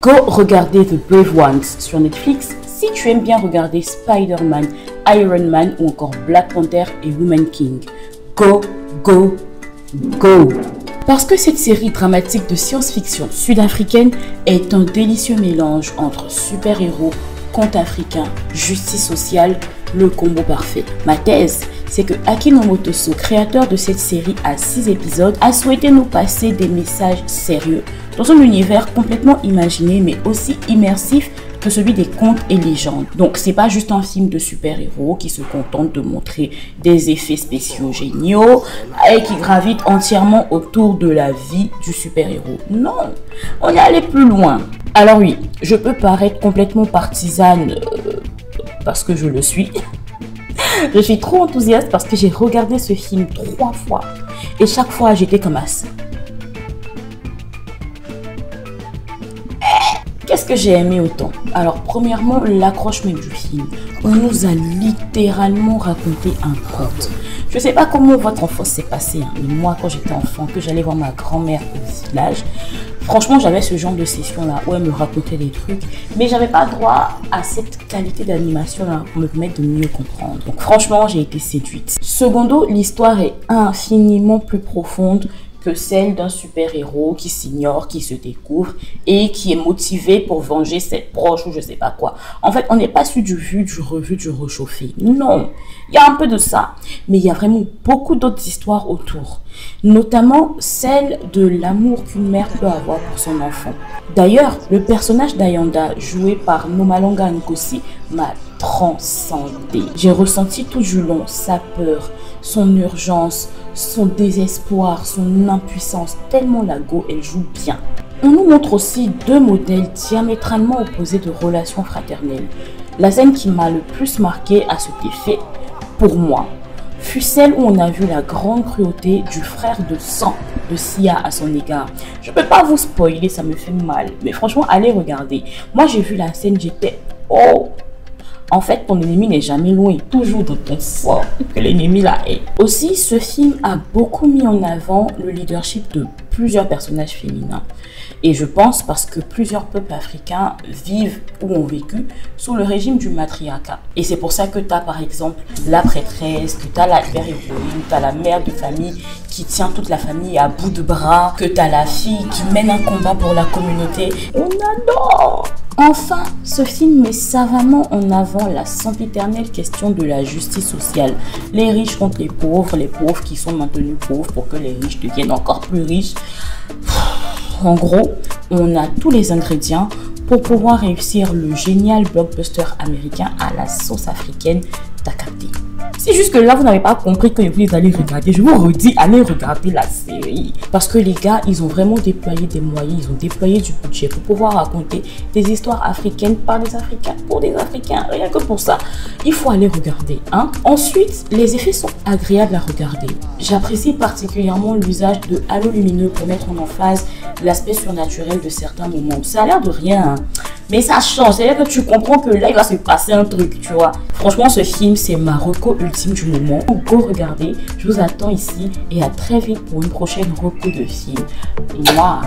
Go regarder The Brave Ones sur Netflix si tu aimes bien regarder Spider-Man, Iron Man ou encore Black Panther et Woman King. Go, go, go! Parce que cette série dramatique de science-fiction sud-africaine est un délicieux mélange entre super-héros, contes africains, justice sociale, le combo parfait. Ma thèse, c'est que Akinomoto So, créateur de cette série à 6 épisodes, a souhaité nous passer des messages sérieux dans un univers complètement imaginé mais aussi immersif que celui des contes et légendes. Donc c'est pas juste un film de super-héros qui se contente de montrer des effets spéciaux géniaux et qui gravite entièrement autour de la vie du super-héros. Non, on est allé plus loin. Alors oui, je peux paraître complètement partisane parce que je le suis. Je suis trop enthousiaste parce que j'ai regardé ce film 3 fois et chaque fois j'étais comme ça. Qu'est-ce que j'ai aimé autant? Alors premièrement, l'accroche même du film. On nous a littéralement raconté un conte. Je sais pas comment votre enfance s'est passée, hein, mais moi quand j'étais enfant, que j'allais voir ma grand-mère au village, franchement j'avais ce genre de session là où elle me racontait des trucs, mais j'avais pas droit à cette qualité d'animation là pour me permettre de mieux comprendre. Donc franchement j'ai été séduite. Secondo, l'histoire est infiniment plus profonde que celle d'un super-héros qui s'ignore, qui se découvre et qui est motivé pour venger ses proches ou je sais pas quoi. En fait, on n'est pas sur du vu, du revu, du réchauffé. Non, il y a un peu de ça, mais il y a vraiment beaucoup d'autres histoires autour. Notamment celle de l'amour qu'une mère peut avoir pour son enfant. D'ailleurs, le personnage d'Ayanda, joué par Nomalanga Nkosi, m'a transcendé. J'ai ressenti tout du long sa peur, son urgence, son désespoir, son impuissance, tellement la go, elle joue bien. On nous montre aussi 2 modèles diamétralement opposés de relations fraternelles. La scène qui m'a le plus marqué à cet effet, pour moi, fut celle où on a vu la grande cruauté du frère de sang de Sia à son égard. Je peux pas vous spoiler, ça me fait mal, mais franchement, allez regarder. Moi, j'ai vu la scène, j'étais oh! En fait, ton ennemi n'est jamais loin, toujours dans ton sang que l'ennemi la hait. Aussi, ce film a beaucoup mis en avant le leadership de plusieurs personnages féminins. Et je pense parce que plusieurs peuples africains vivent ou ont vécu sous le régime du matriarcat. Et c'est pour ça que tu as par exemple la prêtresse, que tu as la mère héroïne, tu as la mère de famille qui tient toute la famille à bout de bras, que tu as la fille qui mène un combat pour la communauté. On adore! Enfin, ce film met savamment en avant la sempiternelle question de la justice sociale. Les riches contre les pauvres qui sont maintenus pauvres pour que les riches deviennent encore plus riches. En gros, on a tous les ingrédients pour pouvoir réussir le génial blockbuster américain à la sauce africaine. T'as capté. Si jusque là vous n'avez pas compris que vous allez regarder, je vous redis, allez regarder la série. Parce que les gars, ils ont vraiment déployé des moyens, ils ont déployé du budget pour pouvoir raconter des histoires africaines par des Africains, pour des Africains. Rien que pour ça, il faut aller regarder. Hein? Ensuite, les effets sont agréables à regarder. J'apprécie particulièrement l'usage de halos lumineux pour mettre en emphase l'aspect surnaturel de certains moments. Ça a l'air de rien, hein? Mais ça change, c'est-à-dire que tu comprends que là il va se passer un truc, tu vois. Franchement, ce film c'est ma reco ultime du moment. Go regarder, je vous attends ici et à très vite pour une prochaine reco de film. Moi.